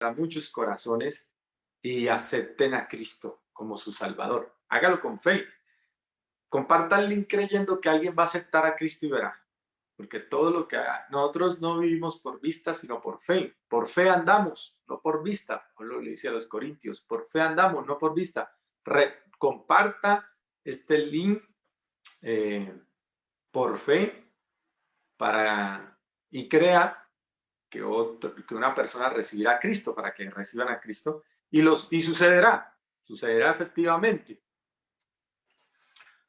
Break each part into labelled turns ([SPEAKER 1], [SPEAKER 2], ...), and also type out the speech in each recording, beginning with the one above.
[SPEAKER 1] a muchos corazones y acepten a Cristo como su Salvador. Hágalo con fe. Comparta el link creyendo que alguien va a aceptar a Cristo y verá. Porque todo lo que haga, nosotros no vivimos por vista, sino por fe. Por fe andamos, no por vista. Pablo le dice a los corintios, por fe andamos, no por vista. Comparta este link por fe y crea que una persona recibirá a Cristo, para que reciban a Cristo, y sucederá efectivamente.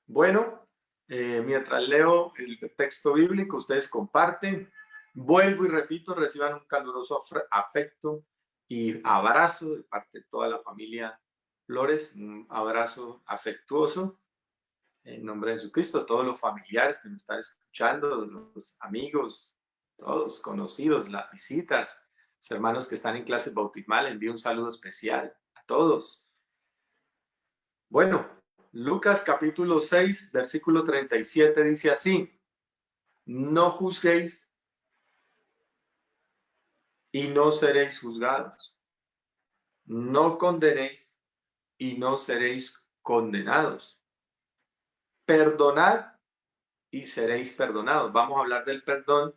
[SPEAKER 1] Bueno, mientras leo el texto bíblico, ustedes comparten. Vuelvo y repito, reciban un caluroso afecto y abrazo de parte de toda la familia Flores, un abrazo afectuoso en nombre de Jesucristo, todos los familiares que nos están escuchando, los amigos, todos conocidos, las visitas, los hermanos que están en clase bautismal, envío un saludo especial a todos. Bueno, Lucas capítulo 6, versículo 37 dice así: no juzguéis y no seréis juzgados, no condenéis y no seréis condenados, perdonad y seréis perdonados. Vamos a hablar del perdón.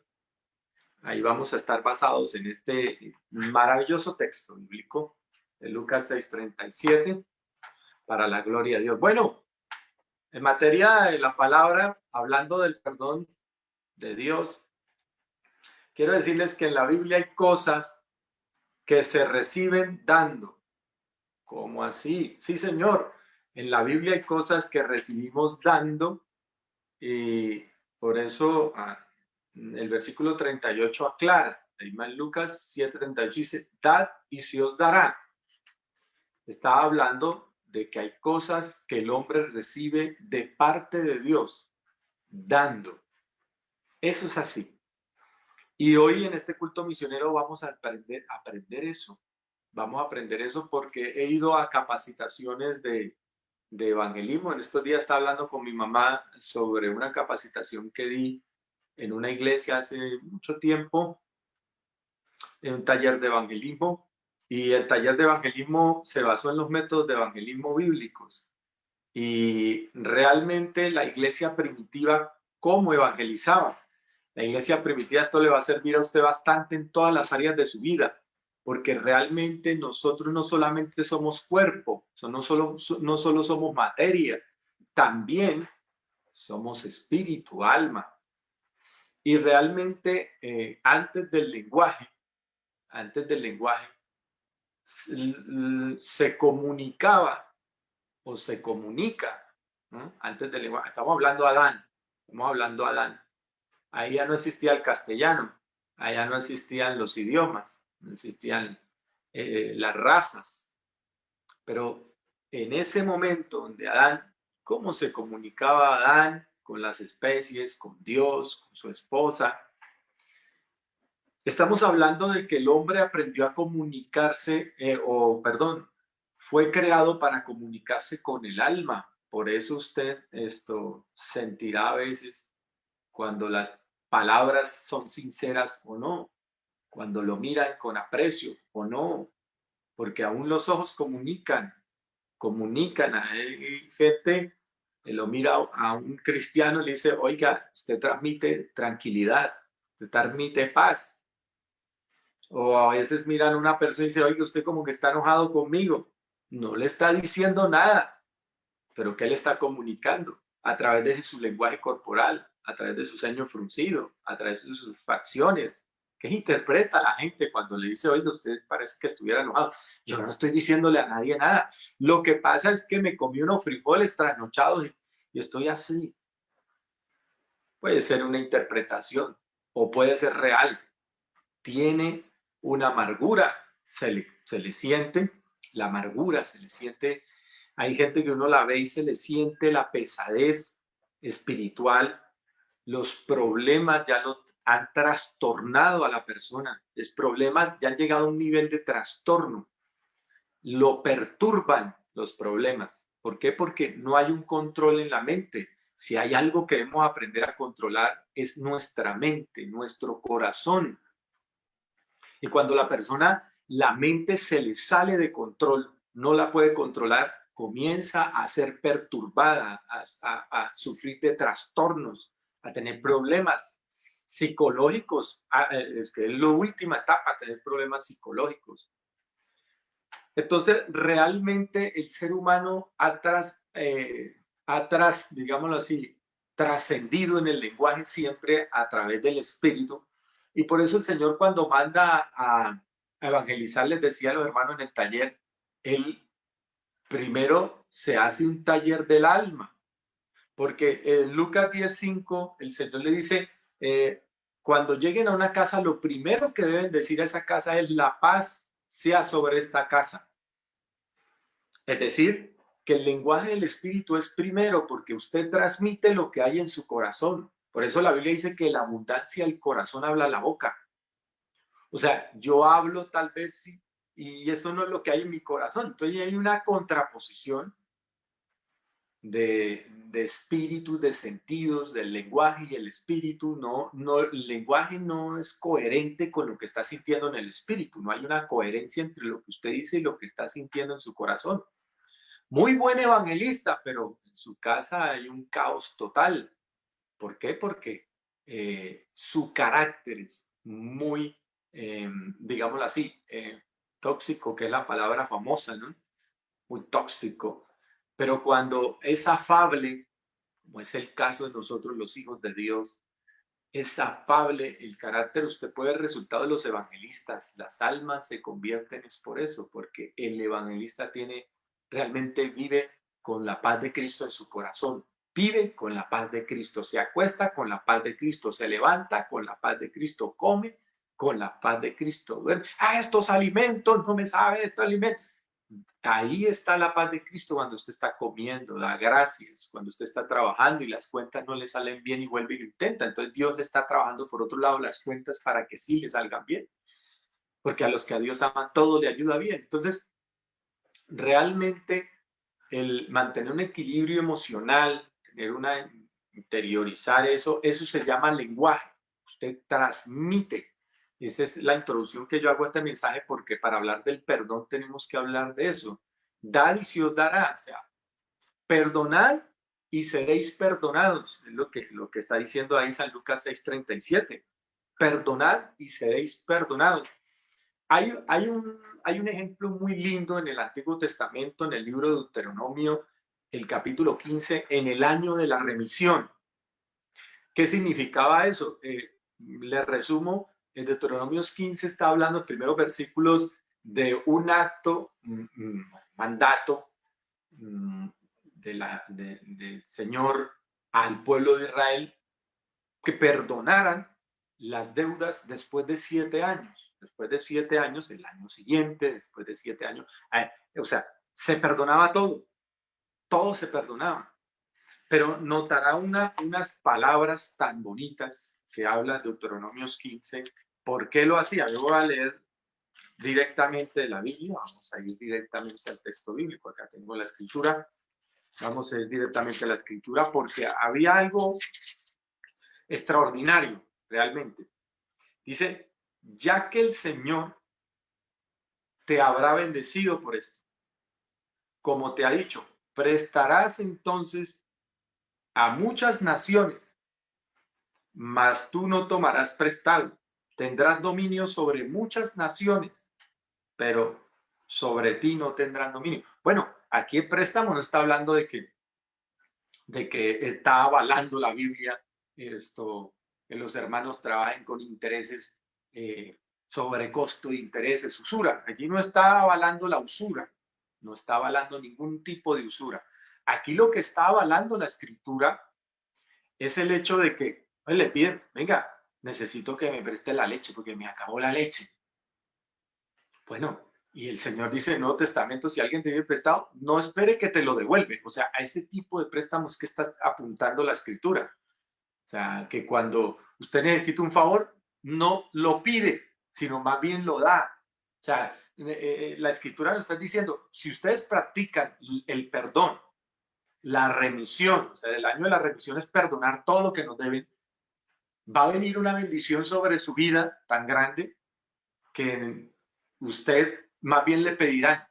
[SPEAKER 1] Ahí vamos a estar basados en este maravilloso texto bíblico de Lucas 6:37, para la gloria de Dios. Bueno, en materia de la palabra, hablando del perdón de Dios, quiero decirles que en la Biblia hay cosas que se reciben dando. ¿Cómo así? Sí, Señor. En la Biblia hay cosas que recibimos dando, y por eso el versículo 38 aclara. En Lucas 7:38 dice, dad y se os dará. Está hablando de que hay cosas que el hombre recibe de parte de Dios, dando. Eso es así. Y hoy en este culto misionero vamos a aprender eso. Vamos a aprender eso porque he ido a capacitaciones de evangelismo. En estos días estaba hablando con mi mamá sobre una capacitación que di en una iglesia hace mucho tiempo, en un taller de evangelismo. Y el taller de evangelismo se basó en los métodos de evangelismo bíblicos. Y realmente la iglesia primitiva, ¿cómo evangelizaba? La iglesia primitiva, esto le va a servir a usted bastante en todas las áreas de su vida, porque realmente nosotros no solamente somos cuerpo, no solo somos materia, también somos espíritu, alma. Y realmente antes del lenguaje, se comunicaba o se comunica, ¿no? Antes del lenguaje, estamos hablando de Adán. Ahí ya no existía el castellano, allá no existían los idiomas, no existían las razas, pero en ese momento donde Adán, ¿cómo se comunicaba Adán con las especies, con Dios, con su esposa? Estamos hablando de que el hombre aprendió a comunicarse, fue creado para comunicarse con el alma. Por eso usted sentirá a veces cuando las palabras son sinceras o no, cuando lo miran con aprecio o no, porque aún los ojos comunican. Hay gente que lo mira a un cristiano y le dice, oiga, usted transmite tranquilidad, usted transmite paz. O a veces miran a una persona y dice, oiga, usted como que está enojado conmigo. No le está diciendo nada, pero ¿qué le está comunicando? A través de su lenguaje corporal, a través de su ceño fruncido, a través de sus facciones. ¿Qué interpreta la gente cuando le dice, oiga, usted parece que estuviera enojado? Yo no estoy diciéndole a nadie nada. Lo que pasa es que me comí unos frijoles trasnochados y estoy así. Puede ser una interpretación o puede ser real. Tiene una amargura, se le siente, la amargura se le siente. Hay gente que uno la ve y se le siente la pesadez espiritual, los problemas ya lo han trastornado a la persona, los problemas ya han llegado a un nivel de trastorno, lo perturban los problemas. ¿Por qué? Porque no hay un control en la mente. Si hay algo que debemos aprender a controlar es nuestra mente, nuestro corazón. Y cuando la persona la mente se le sale de control, no la puede controlar, comienza a ser perturbada, a sufrir de trastornos, a tener problemas psicológicos. Es que es la última etapa, tener problemas psicológicos. Entonces, realmente el ser humano ha digámoslo así, trascendido en el lenguaje siempre a través del espíritu. Y por eso el Señor, cuando manda a evangelizar, les decía a los hermanos en el taller, él primero se hace un taller del alma, porque en Lucas 10:5 el Señor le dice, cuando lleguen a una casa, lo primero que deben decir a esa casa es: la paz sea sobre esta casa. Es decir, que el lenguaje del espíritu es primero, porque usted transmite lo que hay en su corazón. Por eso la Biblia dice que la abundancia del corazón habla la boca. O sea, yo hablo tal vez y eso no es lo que hay en mi corazón. Entonces hay una contraposición de espíritus, de sentidos, del lenguaje y el espíritu. El lenguaje no es coherente con lo que está sintiendo en el espíritu. No hay una coherencia entre lo que usted dice y lo que está sintiendo en su corazón. Muy buen evangelista, pero en su casa hay un caos total. ¿Por qué? Porque su carácter es muy, digámoslo así, tóxico, que es la palabra famosa, ¿no? Muy tóxico. Pero cuando es afable, como es el caso de nosotros los hijos de Dios, es afable el carácter. Usted puede ver el resultado de los evangelistas. Las almas se convierten es por eso, porque el evangelista realmente vive con la paz de Cristo en su corazón. Vive con la paz de Cristo, se acuesta con la paz de Cristo, se levanta con la paz de Cristo, come con la paz de Cristo, duerme. Estos alimentos, no me sabe estos alimentos. Ahí está la paz de Cristo cuando usted está comiendo, da gracias, cuando usted está trabajando y las cuentas no le salen bien y vuelve y lo intenta. Entonces Dios le está trabajando por otro lado las cuentas para que sí le salgan bien, porque a los que a Dios aman todo le ayuda bien. Entonces, realmente el mantener un equilibrio emocional, interiorizar eso se llama lenguaje. Usted transmite. Esa es la introducción que yo hago a este mensaje, porque para hablar del perdón tenemos que hablar de eso. Dad y se os dará. O sea, perdonad y seréis perdonados. Es lo que está diciendo ahí San Lucas 6:37. Perdonad y seréis perdonados. Hay un ejemplo muy lindo en el Antiguo Testamento, en el libro de Deuteronomio, el capítulo 15, en el año de la remisión. ¿Qué significaba eso? Le resumo, en Deuteronomio 15 está hablando, en primeros versículos, de un acto, mandato del Señor al pueblo de Israel, que perdonaran las deudas después de 7 años. Después de 7 años, el año siguiente, después de 7 años, o sea, se perdonaba todo se perdonaba. Pero notará unas palabras tan bonitas que habla Deuteronomios 15. ¿Por qué lo hacía? Yo voy a leer directamente de la Biblia, vamos a ir directamente al texto bíblico. Acá tengo la escritura, vamos a ir directamente a la escritura, porque había algo extraordinario realmente. Dice: ya que el Señor te habrá bendecido por esto, como te ha dicho, prestarás entonces a muchas naciones, mas tú no tomarás prestado. Tendrás dominio sobre muchas naciones, pero sobre ti no tendrán dominio. Bueno, aquí el préstamo no está hablando de que está avalando la Biblia que los hermanos trabajen con intereses, sobrecosto de intereses, usura. Aquí no está avalando la usura, no está avalando ningún tipo de usura. Aquí lo que está avalando la escritura es el hecho de que le piden: venga, necesito que me preste la leche porque me acabó la leche. Bueno, y el Señor dice en el Nuevo Testamento: si alguien te viene prestado, no espere que te lo devuelve. O sea, a ese tipo de préstamos que está apuntando la escritura. O sea, que cuando usted necesita un favor, no lo pide, sino más bien lo da. O sea, la escritura nos está diciendo: si ustedes practican el perdón, la remisión, o sea, el año de la remisión es perdonar todo lo que nos deben, va a venir una bendición sobre su vida tan grande que usted más bien le pedirán,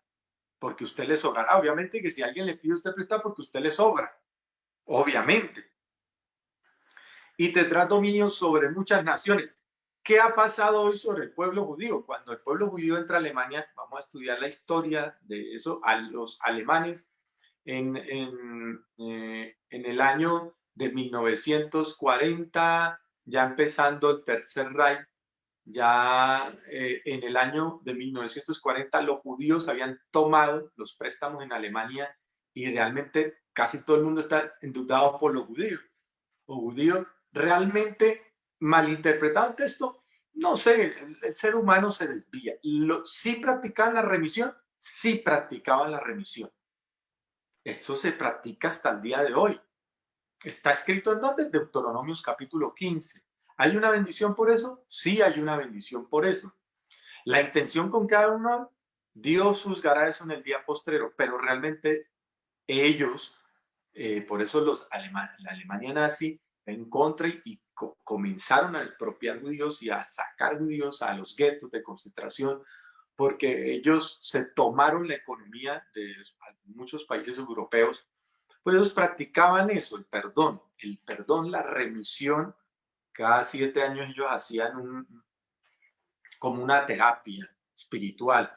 [SPEAKER 1] porque usted le sobrará. Obviamente que si alguien le pide usted prestar, porque usted le sobra, obviamente. Y tendrá dominio sobre muchas naciones. ¿Qué ha pasado hoy sobre el pueblo judío? Cuando el pueblo judío entra a Alemania, vamos a estudiar la historia de eso, a los alemanes en el año de 1940, ya empezando el Tercer Reich, ya en el año de 1940 los judíos habían tomado los préstamos en Alemania y realmente casi todo el mundo está endeudado por los judíos. Los judíos realmente malinterpretaban esto. No sé, el ser humano se desvía. ¿Sí practicaban la remisión? Sí practicaban la remisión. Eso se practica hasta el día de hoy. Está escrito en donde? Deuteronomios capítulo 15. ¿Hay una bendición por eso? Sí hay una bendición por eso. La intención con cada uno, Dios juzgará eso en el día postrero, pero realmente ellos, por eso la Alemania nazi, en contra y comenzaron a expropiar judíos y a sacar judíos a los guetos de concentración, porque ellos se tomaron la economía de muchos países europeos. Pues ellos practicaban eso, el perdón, la remisión. Cada 7 años ellos hacían como una terapia espiritual.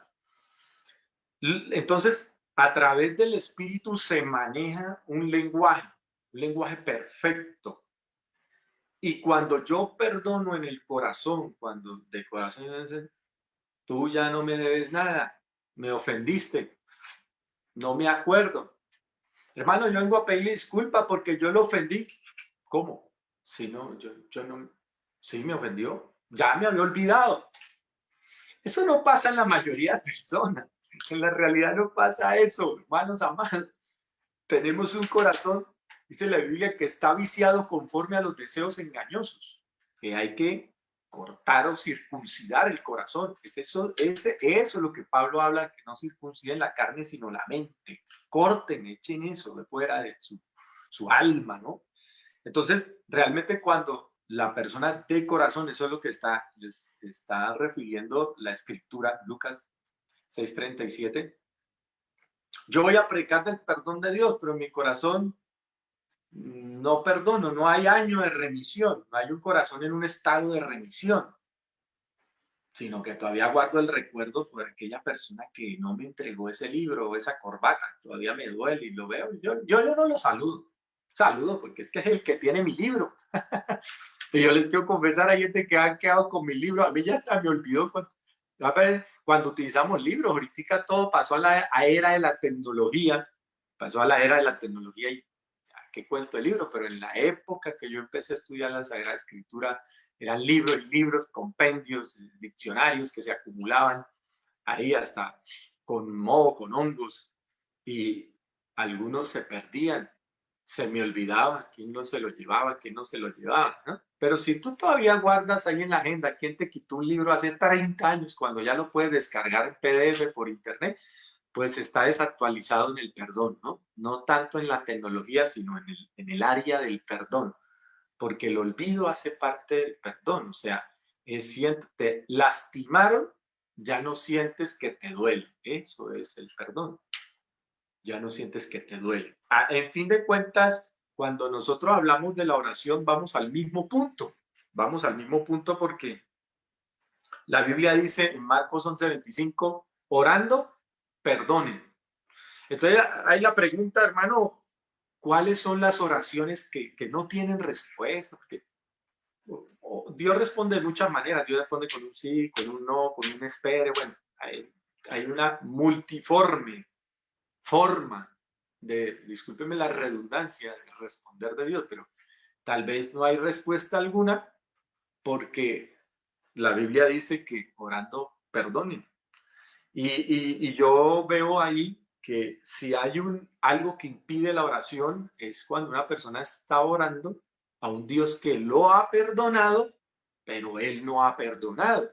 [SPEAKER 1] Entonces, a través del espíritu se maneja un lenguaje perfecto. Y cuando yo perdono en el corazón, cuando de corazón dicen, tú ya no me debes nada, me ofendiste, no me acuerdo. Hermano, yo vengo a pedirle disculpa porque yo lo ofendí. ¿Cómo? Si no, yo no, sí me ofendió, ya me había olvidado. Eso no pasa en la mayoría de personas. En la realidad no pasa eso, hermanos amados. Tenemos un corazón, dice la Biblia, que está viciado conforme a los deseos engañosos, que hay que cortar o circuncidar el corazón. Eso es lo que Pablo habla, que no circunciden la carne, sino la mente. Corten, echen eso de fuera de su alma, ¿no? Entonces, realmente cuando la persona de corazón, eso es lo que está refiriendo la escritura, Lucas 6:37. Yo voy a predicar del perdón de Dios, pero en mi corazón no perdono, no hay año de remisión, no hay un corazón en un estado de remisión, sino que todavía guardo el recuerdo por aquella persona que no me entregó ese libro o esa corbata, todavía me duele y lo veo, yo no lo saludo porque es que es el que tiene mi libro. Y yo les quiero confesar, hay gente que ha quedado con mi libro, a mí ya hasta me olvidó cuando utilizamos libros, ahorita todo pasó a la era de la tecnología, y qué cuento el libro, pero en la época que yo empecé a estudiar la Sagrada Escritura, eran libros y libros, compendios, diccionarios que se acumulaban ahí hasta con moho, con hongos, y algunos se perdían, se me olvidaba quién no se lo llevaba, quién no se lo llevaba, ¿no? Pero si tú todavía guardas ahí en la agenda quién te quitó un libro hace 30 años, cuando ya lo puedes descargar en PDF por internet, pues está desactualizado en el perdón, ¿no? No tanto en la tecnología, sino en el área del perdón, porque el olvido hace parte del perdón, o sea, te lastimaron, ya no sientes que te duele, eso es el perdón, ya no sientes que te duele. En fin de cuentas, cuando nosotros hablamos de la oración, vamos al mismo punto porque la Biblia dice en Marcos 11:25, orando, perdonen. Entonces, hay la pregunta, hermano, ¿cuáles son las oraciones que no tienen respuesta? Porque Dios responde de muchas maneras. Dios responde con un sí, con un no, con un espere. Bueno, hay una multiforme forma discúlpeme la redundancia, de responder de Dios, pero tal vez no hay respuesta alguna porque la Biblia dice que orando perdonen. Y yo veo ahí que si hay algo que impide la oración es cuando una persona está orando a un Dios que lo ha perdonado, pero él no ha perdonado.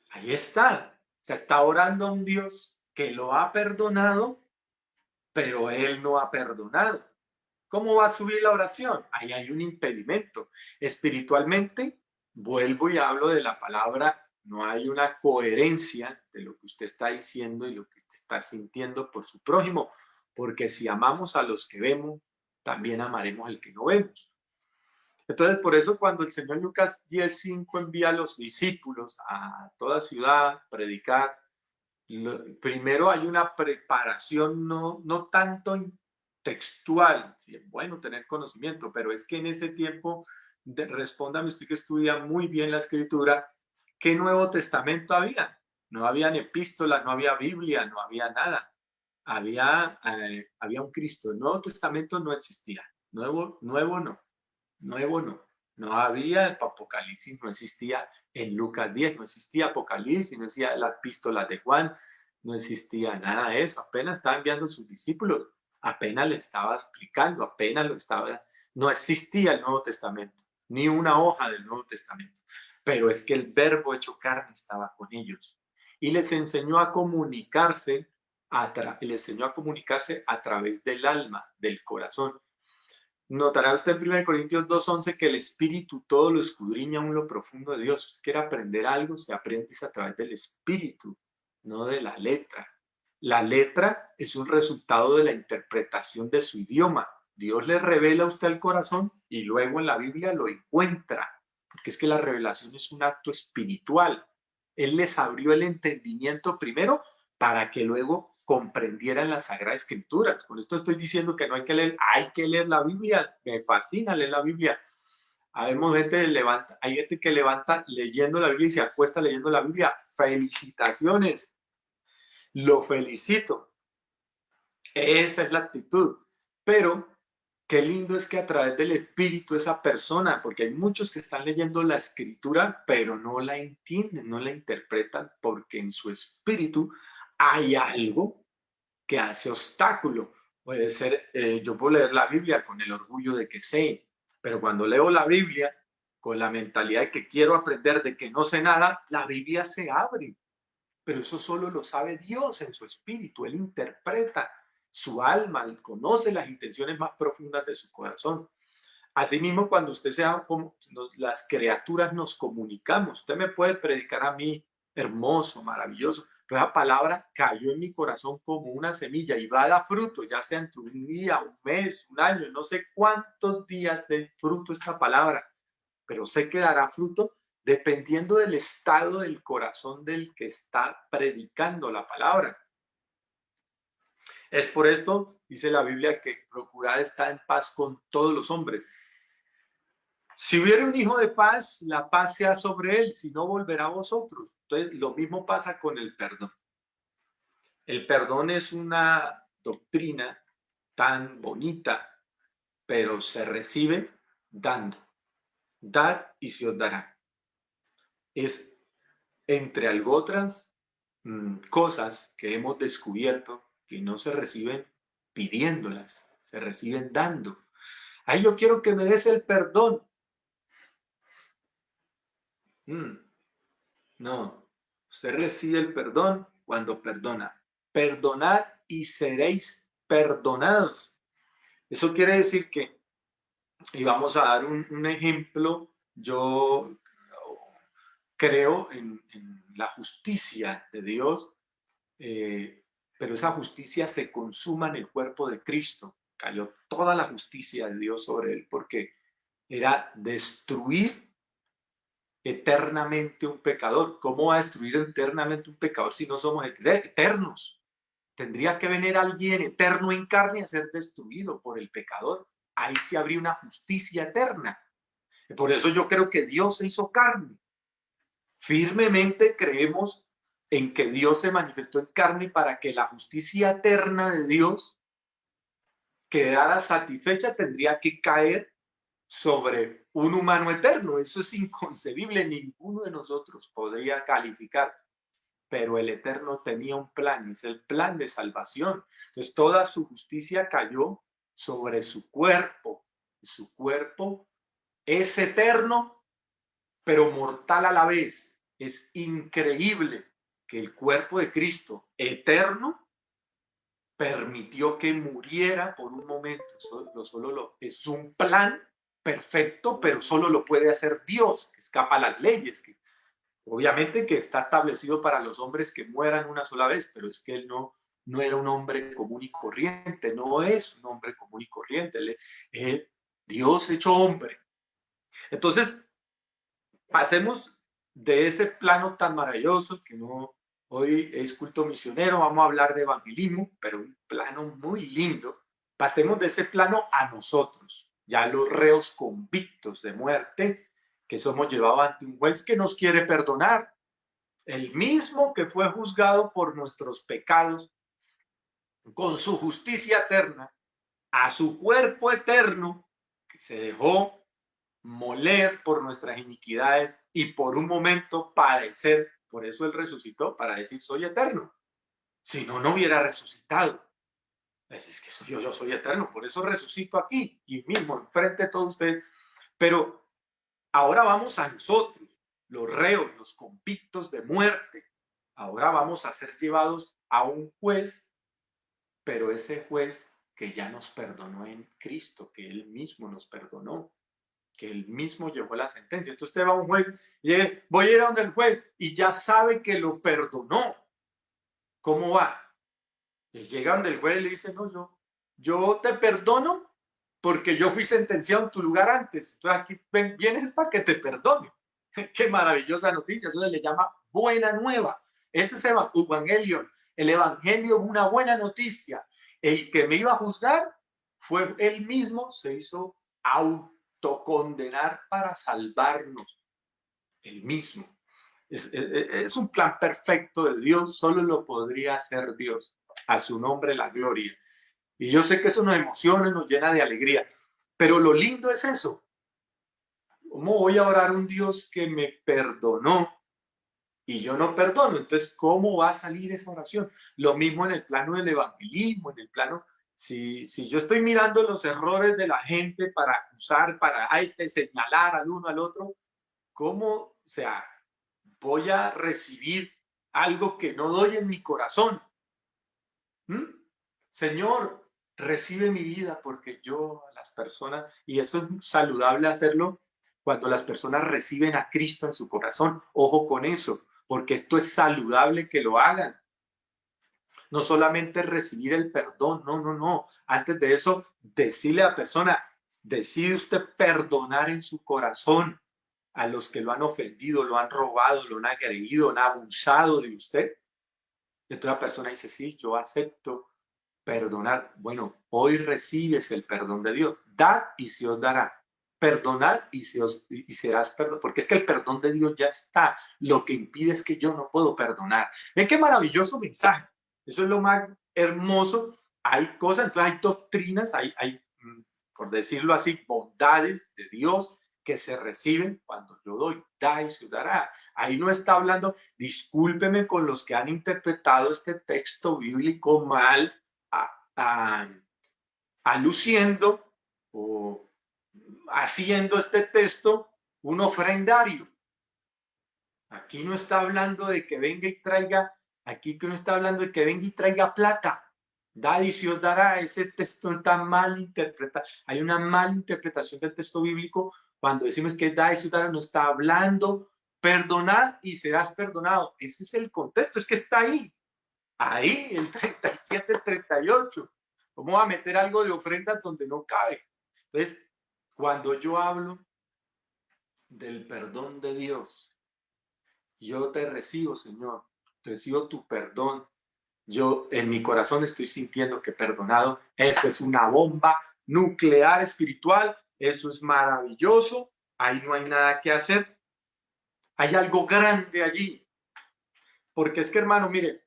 [SPEAKER 1] Ahí está. O sea, está orando a un Dios que lo ha perdonado, pero él no ha perdonado. ¿Cómo va a subir la oración? Ahí hay un impedimento. Espiritualmente, vuelvo y hablo de la palabra no hay una coherencia de lo que usted está diciendo y lo que usted está sintiendo por su prójimo, porque si amamos a los que vemos, también amaremos al que no vemos. Entonces, por eso cuando el Señor Lucas 10:5 envía a los discípulos a toda ciudad a predicar, primero hay una preparación no tanto textual, sí, es bueno tener conocimiento, pero es que en ese tiempo, respóndame usted que estudia muy bien la escritura, ¿qué Nuevo Testamento había? No habían epístolas, no había Biblia, no había nada. Había un Cristo. El Nuevo Testamento no existía. Nuevo no. No había el Apocalipsis, no existía en Lucas 10, no existía Apocalipsis, no existía las epístolas de Juan, no existía nada de eso. Apenas estaba enviando a sus discípulos, apenas le estaba explicando, no existía el Nuevo Testamento, ni una hoja del Nuevo Testamento. Pero es que el Verbo hecho carne estaba con ellos y les enseñó a comunicarse a través del alma, del corazón. Notará usted en 1 Corintios 2:11 que el Espíritu todo lo escudriña aún lo profundo de Dios. Si usted quiere aprender algo, se aprende a través del Espíritu, no de la letra. La letra es un resultado de la interpretación de su idioma. Dios le revela a usted el corazón y luego en la Biblia lo encuentra, porque es que la revelación es un acto espiritual. Él les abrió el entendimiento primero para que luego comprendieran la Sagrada Escritura. Con esto estoy diciendo que no hay que leer la Biblia. Me fascina leer la Biblia. Hay gente que levanta leyendo la Biblia y se acuesta leyendo la Biblia. Felicitaciones. Lo felicito. Esa es la actitud. Pero qué lindo es que a través del Espíritu esa persona, porque hay muchos que están leyendo la Escritura, pero no la entienden, no la interpretan, porque en su espíritu hay algo que hace obstáculo. Puede ser, yo puedo leer la Biblia con el orgullo de que sé, pero cuando leo la Biblia con la mentalidad de que quiero aprender, de que no sé nada, la Biblia se abre. Pero eso solo lo sabe Dios en su espíritu. Él interpreta su alma, él conoce las intenciones más profundas de su corazón. Asimismo, cuando usted sea como las criaturas nos comunicamos, usted me puede predicar a mí hermoso, maravilloso, pero esa palabra cayó en mi corazón como una semilla y va a dar fruto, ya sea entre un día, un mes, un año, no sé cuántos días de fruto esta palabra, pero sé que dará fruto dependiendo del estado del corazón del que está predicando la palabra. Es por esto, dice la Biblia, que procurar estar en paz con todos los hombres. Si hubiera un hijo de paz, la paz sea sobre él, si no volverá a vosotros. Entonces, lo mismo pasa con el perdón. El perdón es una doctrina tan bonita, pero se recibe dando. Dar y se os dará. Es, entre algo otras cosas que hemos descubierto que no se reciben pidiéndolas, se reciben dando. Ay, yo quiero que me des el perdón. No, usted recibe el perdón cuando perdona. Perdonad y seréis perdonados. Eso quiere decir que, y vamos a dar un ejemplo, yo creo en la justicia de Dios, pero esa justicia se consuma en el cuerpo de Cristo. Cayó toda la justicia de Dios sobre él porque era destruir eternamente un pecador. ¿Cómo va a destruir eternamente un pecador si no somos eternos? Tendría que venir alguien eterno en carne a ser destruido por el pecador. Ahí se habría una justicia eterna. Por eso yo creo que Dios se hizo carne. Firmemente creemos en que Dios se manifestó en carne para que la justicia eterna de Dios quedara satisfecha, tendría que caer sobre un humano eterno. Eso es inconcebible, ninguno de nosotros podría calificar, pero el Eterno tenía un plan, es el plan de salvación. Entonces toda su justicia cayó sobre su cuerpo. Su cuerpo es eterno, pero mortal a la vez. Es increíble que el cuerpo de Cristo, eterno, permitió que muriera por un momento. Es un plan perfecto, pero solo lo puede hacer Dios, que escapa a las leyes. Obviamente que está establecido para los hombres que mueran una sola vez, pero es que él no era un hombre común y corriente, no es un hombre común y corriente. Dios hecho hombre. Entonces, pasemos de ese plano tan maravilloso que no, hoy es culto misionero, vamos a hablar de evangelismo, pero un plano muy lindo. Pasemos de ese plano a nosotros, ya los reos convictos de muerte, que somos llevados ante un juez que nos quiere perdonar, el mismo que fue juzgado por nuestros pecados, con su justicia eterna, a su cuerpo eterno, que se dejó moler por nuestras iniquidades y por un momento padecer. Por eso él resucitó, para decir soy eterno. Si no, no hubiera resucitado. Es que yo soy eterno, por eso resucito aquí y mismo enfrente de todos ustedes. Pero ahora vamos a nosotros, los reos, los convictos de muerte. Ahora vamos a ser llevados a un juez, pero ese juez que ya nos perdonó en Cristo, que él mismo nos perdonó, que él mismo llevó la sentencia. Entonces usted va a un juez y dice, voy a ir a donde el juez y ya sabe que lo perdonó. ¿Cómo va? Y llega donde el juez y le dice, no, yo te perdono porque yo fui sentenciado en tu lugar antes. Entonces aquí vienes para que te perdone. Qué maravillosa noticia. Eso se le llama buena nueva. Ese es el evangelio. El evangelio es una buena noticia. El que me iba a juzgar fue él mismo, se hizo autocondenar para salvarnos. El mismo. Es un plan perfecto de Dios, solo lo podría hacer Dios. A su nombre la gloria. Y yo sé que eso nos emociona, nos llena de alegría, pero lo lindo es eso. ¿Cómo voy a orar a un Dios que me perdonó y yo no perdono? Entonces, ¿cómo va a salir esa oración? Lo mismo en el plano del evangelismo, en el plano, si yo estoy mirando los errores de la gente para acusar, para señalar al uno al otro, ¿cómo, o sea, voy a recibir algo que no doy en mi corazón? Señor, recibe mi vida, porque yo a las personas, y eso es saludable hacerlo cuando las personas reciben a Cristo en su corazón. Ojo con eso, porque esto es saludable que lo hagan. No solamente recibir el perdón, no. Antes de eso, decirle a la persona, decide usted perdonar en su corazón a los que lo han ofendido, lo han robado, lo han agredido, han abusado de usted. Entonces la persona dice, sí, yo acepto perdonar. Bueno, hoy recibes el perdón de Dios. Dad y se os dará. Perdonad y serás perdonado. Porque es que el perdón de Dios ya está. Lo que impide es que yo no puedo perdonar. Ven qué maravilloso mensaje. Eso es lo más hermoso. Hay cosas, entonces hay doctrinas, hay, por decirlo así, bondades de Dios que se reciben cuando yo doy. Da y se os dará. Ahí no está hablando, discúlpeme con los que han interpretado este texto bíblico mal, aluciendo o haciendo este texto un ofrendario. Aquí no está hablando de que venga y traiga, aquí que no está hablando de que venga y traiga plata. Da y se os dará. Ese texto está mal interpretado. Hay una mala interpretación del texto bíblico cuando decimos que da y se os dará. No está hablando perdonad y serás perdonado. Ese es el contexto, es que está ahí. Ahí, el 37, 38. ¿Cómo va a meter algo de ofrenda donde no cabe? Entonces, cuando yo hablo del perdón de Dios, yo te recibo, Señor, recibo tu perdón. Yo en mi corazón estoy sintiendo que perdonado. Eso es una bomba nuclear espiritual. Eso es maravilloso. Ahí no hay nada que hacer. Hay algo grande allí. Porque es que, hermano, mire,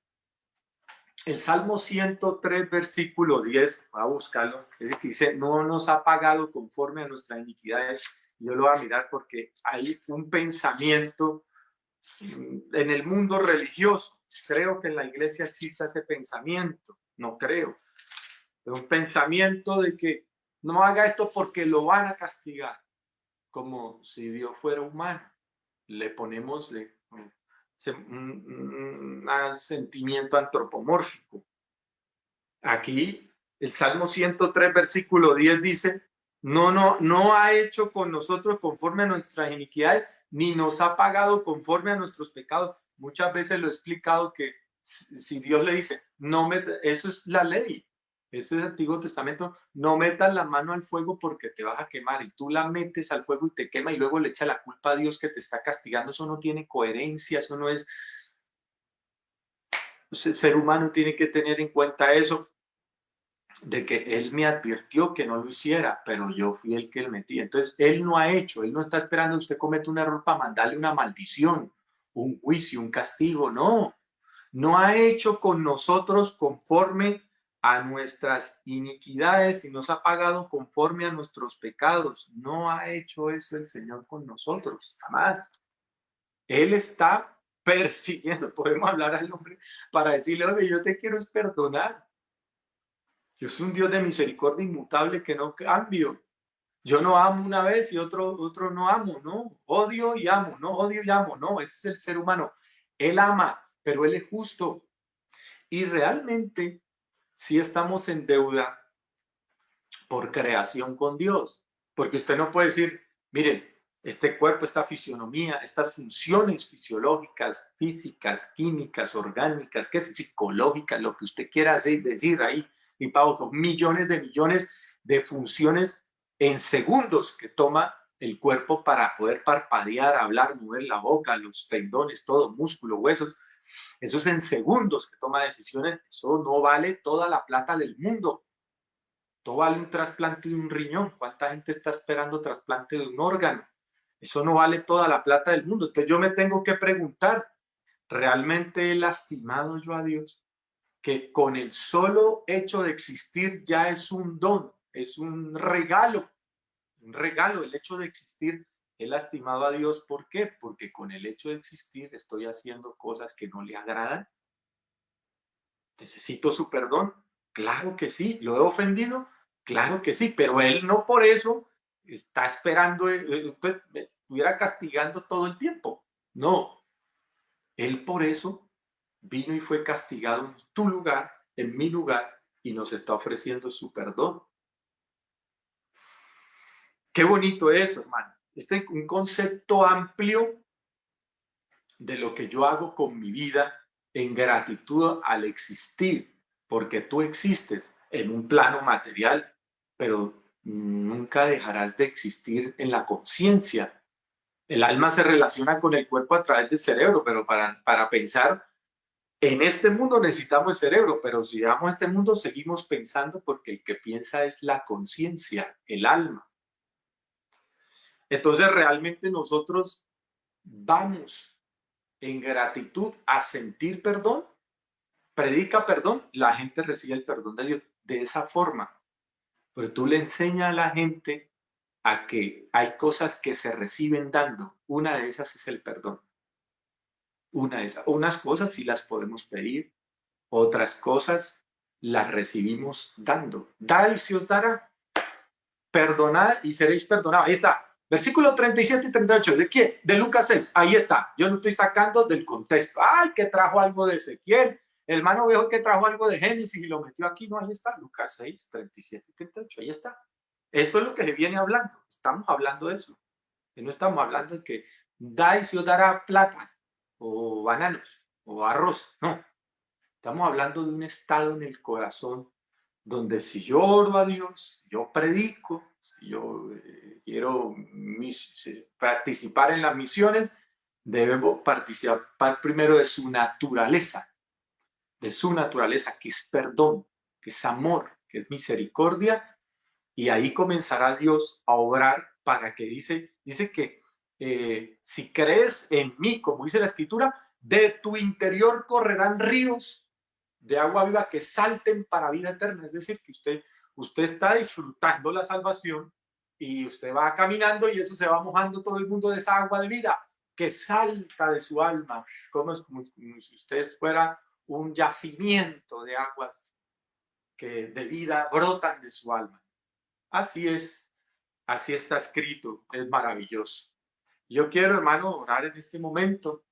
[SPEAKER 1] el Salmo 103, versículo 10, voy a buscarlo, es que dice, no nos ha pagado conforme a nuestras iniquidades. Yo lo voy a mirar porque hay un pensamiento en el mundo religioso. Creo que en la iglesia existe ese pensamiento, no creo. Es un pensamiento de que no haga esto porque lo van a castigar, como si Dios fuera humano. Le ponemos un sentimiento antropomórfico. Aquí el Salmo 103, versículo 10 dice, no ha hecho con nosotros conforme a nuestras iniquidades, ni nos ha pagado conforme a nuestros pecados. Muchas veces lo he explicado que si Dios le dice, no me, eso es la ley, eso es el Antiguo Testamento, no metas la mano al fuego porque te vas a quemar, y tú la metes al fuego y te quema y luego le echa la culpa a Dios que te está castigando. Eso no tiene coherencia, eso no es... El ser humano tiene que tener en cuenta eso, de que él me advirtió que no lo hiciera, pero yo fui el que le metí. Entonces, él no ha hecho, él no está esperando que usted cometa un error para mandarle una maldición, un juicio, un castigo. No, no ha hecho con nosotros conforme a nuestras iniquidades y nos ha pagado conforme a nuestros pecados. No ha hecho eso el Señor con nosotros, jamás. Él está persiguiendo, podemos hablar al hombre para decirle, oye, yo te quiero es perdonar. Yo soy un Dios de misericordia inmutable que no cambio. Yo no amo una vez y otro no amo, no. Odio y amo, no. Odio y amo, no. Ese es el ser humano. Él ama, pero él es justo. Y realmente sí estamos en deuda por creación con Dios. Porque usted no puede decir, miren, este cuerpo, esta fisionomía, estas funciones fisiológicas, físicas, químicas, orgánicas, que es psicológicas, lo que usted quiera decir ahí, y pago con millones de funciones en segundos que toma el cuerpo para poder parpadear, hablar, mover la boca, los tendones, todo, músculo, huesos. Eso es en segundos que toma decisiones. Eso no vale toda la plata del mundo. Todo vale un trasplante de un riñón. ¿Cuánta gente está esperando trasplante de un órgano? Eso no vale toda la plata del mundo. Entonces yo me tengo que preguntar, ¿realmente he lastimado yo a Dios? Que con el solo hecho de existir ya es un don, es un regalo, el hecho de existir. He lastimado a Dios, ¿por qué? Porque con el hecho de existir estoy haciendo cosas que no le agradan. ¿Necesito su perdón? Claro que sí. ¿Lo he ofendido? Claro que sí, pero él no por eso está esperando, me estuviera castigando todo el tiempo. No, él por eso vino y fue castigado en tu lugar, en mi lugar, y nos está ofreciendo su perdón. Qué bonito eso, hermano. Este es un concepto amplio de lo que yo hago con mi vida en gratitud al existir, porque tú existes en un plano material, pero nunca dejarás de existir en la conciencia. El alma se relaciona con el cuerpo a través del cerebro, pero para pensar en este mundo necesitamos el cerebro, pero si damos este mundo seguimos pensando porque el que piensa es la conciencia, el alma. Entonces realmente nosotros vamos en gratitud a sentir perdón, predica perdón, la gente recibe el perdón de Dios de esa forma. Pero tú le enseñas a la gente a que hay cosas que se reciben dando. Una de esas es el perdón. Unas cosas sí las podemos pedir, otras cosas las recibimos dando. Dad y se os dará. Perdonad y seréis perdonados. Ahí está. Versículo 37 y 38. ¿De quién? De Lucas 6. Ahí está. Yo lo estoy sacando del contexto. Ay, que trajo algo de Ezequiel. El hermano viejo que trajo algo de Génesis y lo metió aquí. No, ahí está. Lucas 6, 37 y 38. Ahí está. Eso es lo que se viene hablando. Estamos hablando de eso. No estamos hablando de que da y se os dará plata o bananos o arroz. No. Estamos hablando de un estado en el corazón donde si yo oro a Dios, yo predico, si yo quiero participar en las misiones, debo participar primero de su naturaleza, que es perdón, que es amor, que es misericordia, y ahí comenzará Dios a obrar para que dice que si crees en mí, como dice la Escritura, de tu interior correrán ríos de agua viva que salten para vida eterna. Es decir, que usted está disfrutando la salvación y usted va caminando y eso se va mojando todo el mundo de esa agua de vida que salta de su alma, como si usted fuera un yacimiento de aguas que de vida brotan de su alma. Así es, así está escrito, es maravilloso. Yo quiero, hermano, orar en este momento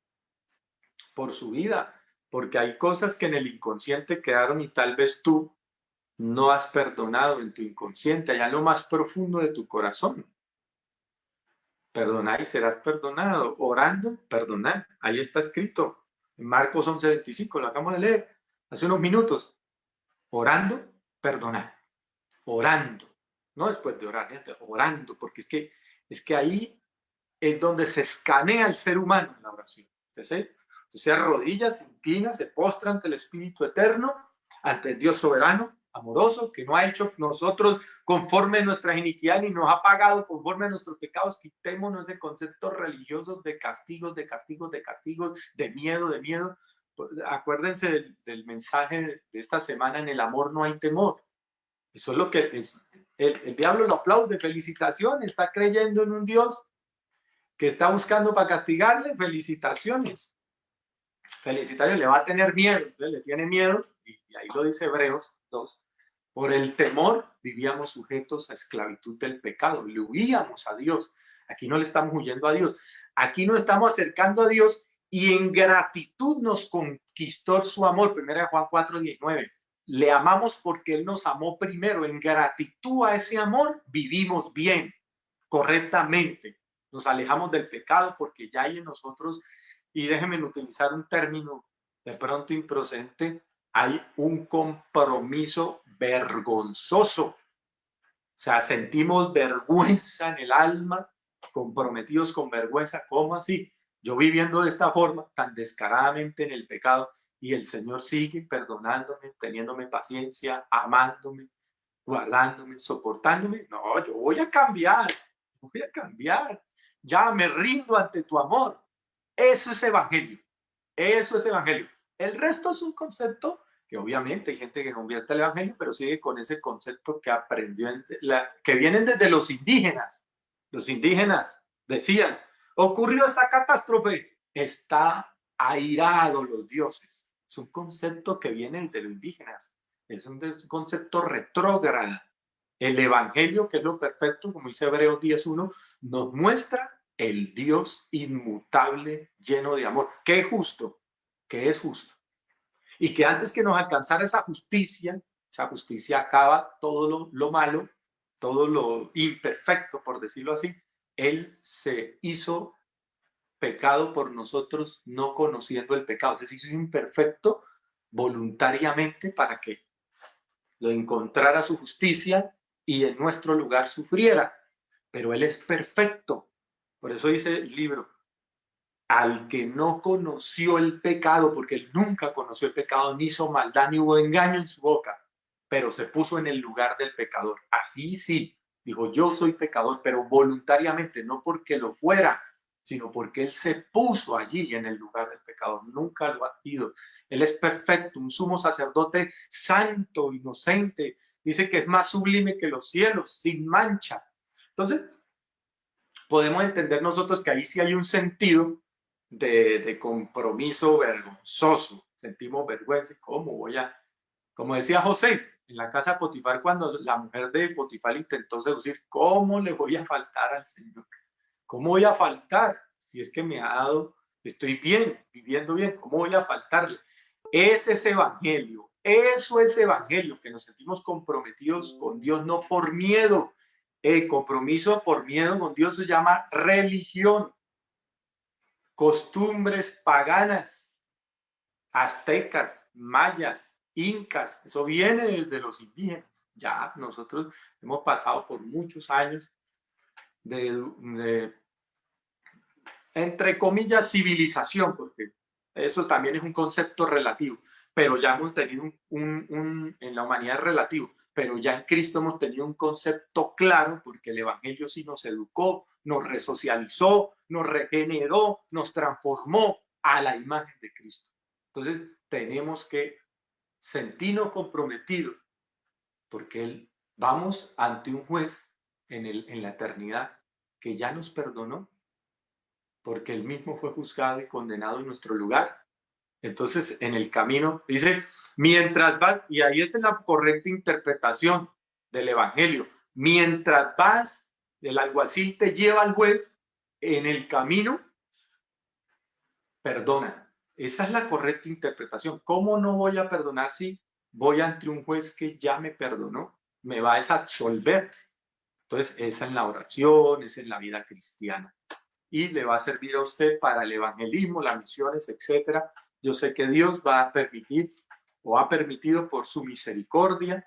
[SPEAKER 1] por su vida, porque hay cosas que en el inconsciente quedaron y tal vez tú no has perdonado en tu inconsciente, allá en lo más profundo de tu corazón. Perdonad y serás perdonado. Orando, perdonad. Ahí está escrito. En Marcos 11:25, lo acabamos de leer hace unos minutos. Orando, perdonad. Orando. No después de orar, gente, orando, porque es que ahí es donde se escanea el ser humano en la oración. Entonces se arrodilla, se inclina, se postra ante el Espíritu Eterno, ante el Dios soberano, amoroso, que no ha hecho nosotros conforme a nuestras iniquidades ni nos ha pagado conforme a nuestros pecados. Quitémonos ese concepto religioso de castigos, de castigos, de castigos, de miedo, de miedo. Acuérdense del mensaje de esta semana: en el amor no hay temor. Eso es lo que es. El diablo lo aplaude, felicitaciones, está creyendo en un Dios que está buscando para castigarle, felicitaciones. Felicitaciones, le va a tener miedo, entonces le tiene miedo, y ahí lo dice Hebreos 2. Por el temor vivíamos sujetos a esclavitud del pecado, le huíamos a Dios. Aquí no le estamos huyendo a Dios, aquí nos estamos acercando a Dios y en gratitud nos conquistó su amor. 1 Juan 4:19. Le amamos porque Él nos amó primero. En gratitud a ese amor vivimos bien, correctamente. Nos alejamos del pecado porque ya hay en nosotros, y déjenme utilizar un término de pronto improcedente, hay un compromiso vergonzoso. O sea, sentimos vergüenza en el alma, comprometidos con vergüenza. ¿Cómo así? Yo viviendo de esta forma, tan descaradamente en el pecado, y el Señor sigue perdonándome, teniéndome paciencia, amándome, guardándome, soportándome. No, yo voy a cambiar, voy a cambiar. Ya me rindo ante tu amor. Eso es evangelio. Eso es evangelio. El resto es un concepto que obviamente hay gente que convierte el evangelio, pero sigue con ese concepto que aprendió, que vienen desde los indígenas. Los indígenas decían: ocurrió esta catástrofe, está airado los dioses. Es un concepto que viene de los indígenas. Es un concepto retrógrado. El evangelio, que es lo perfecto, como dice Hebreos 10:1, nos muestra el Dios inmutable, lleno de amor, que es justo, y que antes que nos alcanzara esa justicia acaba todo lo malo, todo lo imperfecto, por decirlo así. Él se hizo pecado por nosotros, no conociendo el pecado. Se hizo imperfecto voluntariamente para que lo encontrara su justicia y en nuestro lugar sufriera. Pero Él es perfecto. Por eso dice el libro: al que no conoció el pecado, porque Él nunca conoció el pecado, ni hizo maldad, ni hubo engaño en su boca, pero se puso en el lugar del pecador. Así sí, dijo: yo soy pecador, pero voluntariamente, no porque lo fuera, sino porque Él se puso allí en el lugar del pecador. Nunca lo ha ido. Él es perfecto, un sumo sacerdote santo, inocente. Dice que es más sublime que los cielos, sin mancha. Entonces, podemos entender nosotros que ahí sí hay un sentido de compromiso vergonzoso. Sentimos vergüenza. ¿Cómo voy a...? Como decía José en la casa de Potifar, cuando la mujer de Potifar intentó seducir: ¿cómo le voy a faltar al Señor? ¿Cómo voy a faltar? Si es que me ha dado, estoy bien, viviendo bien, ¿cómo voy a faltarle? Ese es evangelio, eso es evangelio, que nos sentimos comprometidos con Dios, no por miedo. El compromiso por miedo con Dios se llama religión, costumbres paganas, aztecas, mayas, incas. Eso viene desde los indígenas. Ya nosotros hemos pasado por muchos años de entre comillas, civilización, porque eso también es un concepto relativo, pero ya hemos tenido en la humanidad es relativo, pero ya en Cristo hemos tenido un concepto claro, porque el evangelio sí nos educó, nos resocializó, nos regeneró, nos transformó a la imagen de Cristo. Entonces tenemos que sentirnos comprometidos, porque vamos ante un juez en la eternidad que ya nos perdonó, porque Él mismo fue juzgado y condenado en nuestro lugar. Entonces, en el camino, dice: mientras vas, y ahí está la correcta interpretación del evangelio, mientras vas, el alguacil te lleva al juez, en el camino, perdona. Esa es la correcta interpretación. ¿Cómo no voy a perdonar si voy ante un juez que ya me perdonó? Me va a absolver. Entonces, es en la oración, es en la vida cristiana. Y le va a servir a usted para el evangelismo, las misiones, etcétera. Yo sé que Dios va a permitir o ha permitido por su misericordia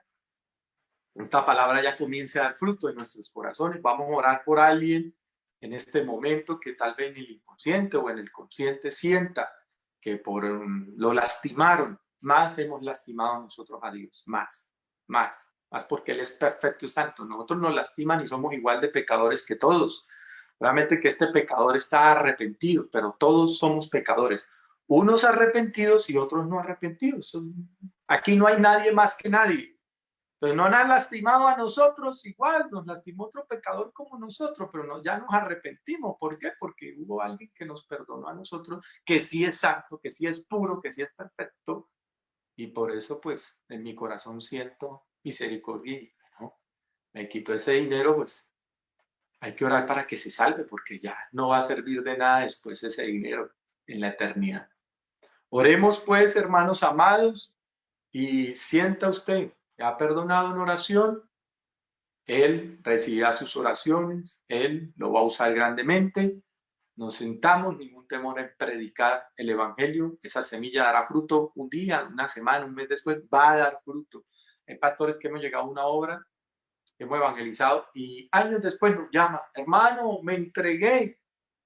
[SPEAKER 1] esta palabra ya comience a dar fruto en nuestros corazones. Vamos a orar por alguien en este momento que tal vez en el inconsciente o en el consciente sienta que lo lastimaron. Más hemos lastimado nosotros a Dios, más porque Él es perfecto y santo. Nosotros nos lastiman y somos igual de pecadores que todos. Realmente que este pecador está arrepentido, pero todos somos pecadores. Unos arrepentidos y otros no arrepentidos. Aquí no hay nadie más que nadie. Pues no nos han lastimado a nosotros igual, nos lastimó otro pecador como nosotros, pero ya nos arrepentimos. ¿Por qué? Porque hubo alguien que nos perdonó a nosotros, que sí es santo, que sí es puro, que sí es perfecto. Y por eso, pues, en mi corazón siento misericordia, ¿no? Me quito ese dinero, pues, hay que orar para que se salve, porque ya no va a servir de nada después ese dinero en la eternidad. Oremos, pues, hermanos amados, y sienta usted, ha perdonado en oración, Él recibirá sus oraciones, Él lo va a usar grandemente. Nos sentamos, ningún temor en predicar el evangelio. Esa semilla dará fruto un día, una semana, un mes después, va a dar fruto. Hay pastores que hemos llegado a una obra, hemos evangelizado y años después nos llama, hermano, me entregué.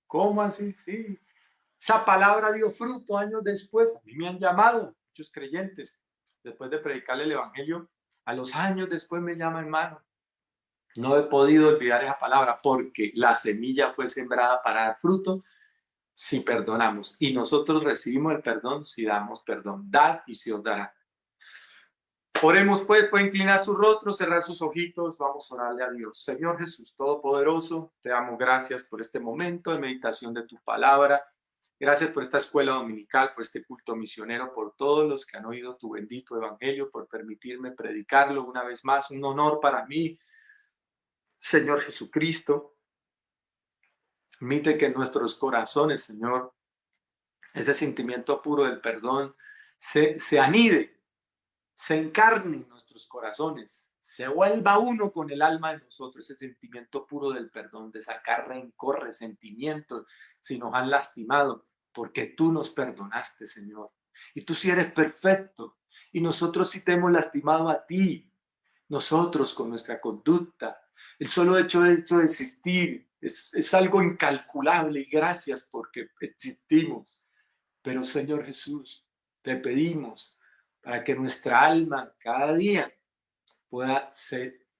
[SPEAKER 1] ¿Cómo así? Sí. Esa palabra dio fruto años después. A mí me han llamado muchos creyentes después de predicarle el evangelio. A los años después me llama, hermano. No he podido olvidar esa palabra porque la semilla fue sembrada para dar fruto si perdonamos. Y nosotros recibimos el perdón si damos perdón. Dad y se os dará. Oremos pues, puede inclinar su rostro, cerrar sus ojitos. Vamos a orarle a Dios. Señor Jesús Todopoderoso, te damos gracias por este momento de meditación de tu palabra. Gracias por esta escuela dominical, por este culto misionero, por todos los que han oído tu bendito evangelio, por permitirme predicarlo una vez más. Un honor para mí, Señor Jesucristo. Permite que en nuestros corazones, Señor, ese sentimiento puro del perdón se anide, se encarne en nuestros corazones, se vuelva uno con el alma de nosotros, ese sentimiento puro del perdón, de sacar rencor, resentimientos, si nos han lastimado, porque tú nos perdonaste, Señor. Y tú sí eres perfecto, y nosotros sí te hemos lastimado a ti, nosotros con nuestra conducta. El solo hecho de existir es algo incalculable y gracias porque existimos. Pero Señor Jesús, te pedimos para que nuestra alma cada día pueda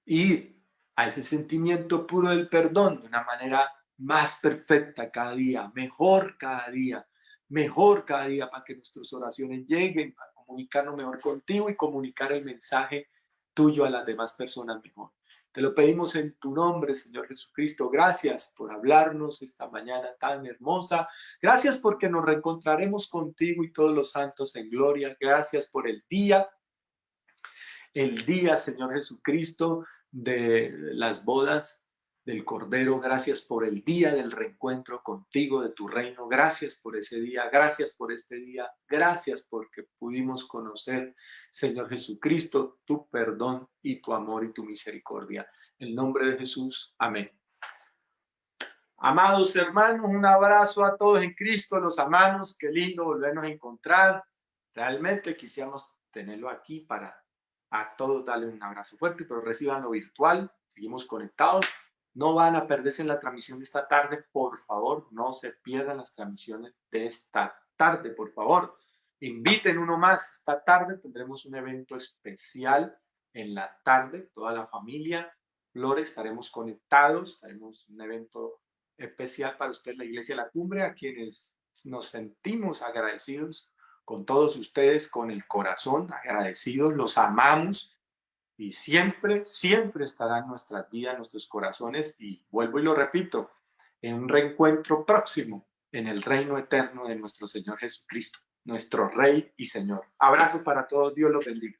[SPEAKER 1] ir a ese sentimiento puro del perdón de una manera más perfecta cada día, mejor cada día para que nuestras oraciones lleguen, para comunicarnos mejor contigo y comunicar el mensaje tuyo a las demás personas mejor. Te lo pedimos en tu nombre, Señor Jesucristo. Gracias por hablarnos esta mañana tan hermosa. Gracias porque nos reencontraremos contigo y todos los santos en gloria. Gracias por el día, Señor Jesucristo, de las bodas del Cordero. Gracias por el día del reencuentro contigo, de tu reino. Gracias por ese día, gracias por este día, gracias porque pudimos conocer, Señor Jesucristo, tu perdón y tu amor y tu misericordia. En el nombre de Jesús, amén. Amados hermanos, un abrazo a todos en Cristo, los amamos. Qué lindo volvernos a encontrar. Realmente quisiéramos tenerlo aquí para a todos darle un abrazo fuerte, pero reciban lo virtual. Seguimos conectados. No van a perderse en la transmisión de esta tarde, por favor. No se pierdan las transmisiones de esta tarde, por favor. Inviten uno más. Esta tarde tendremos un evento especial en la tarde. Toda la familia Flores estaremos conectados. Haremos un evento especial para usted, la Iglesia de la Cumbre, a quienes nos sentimos agradecidos con todos ustedes, con el corazón agradecidos, los amamos y siempre, siempre estarán en nuestras vidas, en nuestros corazones, y vuelvo y lo repito, en un reencuentro próximo en el reino eterno de nuestro Señor Jesucristo, nuestro Rey y Señor. Abrazo para todos, Dios los bendiga.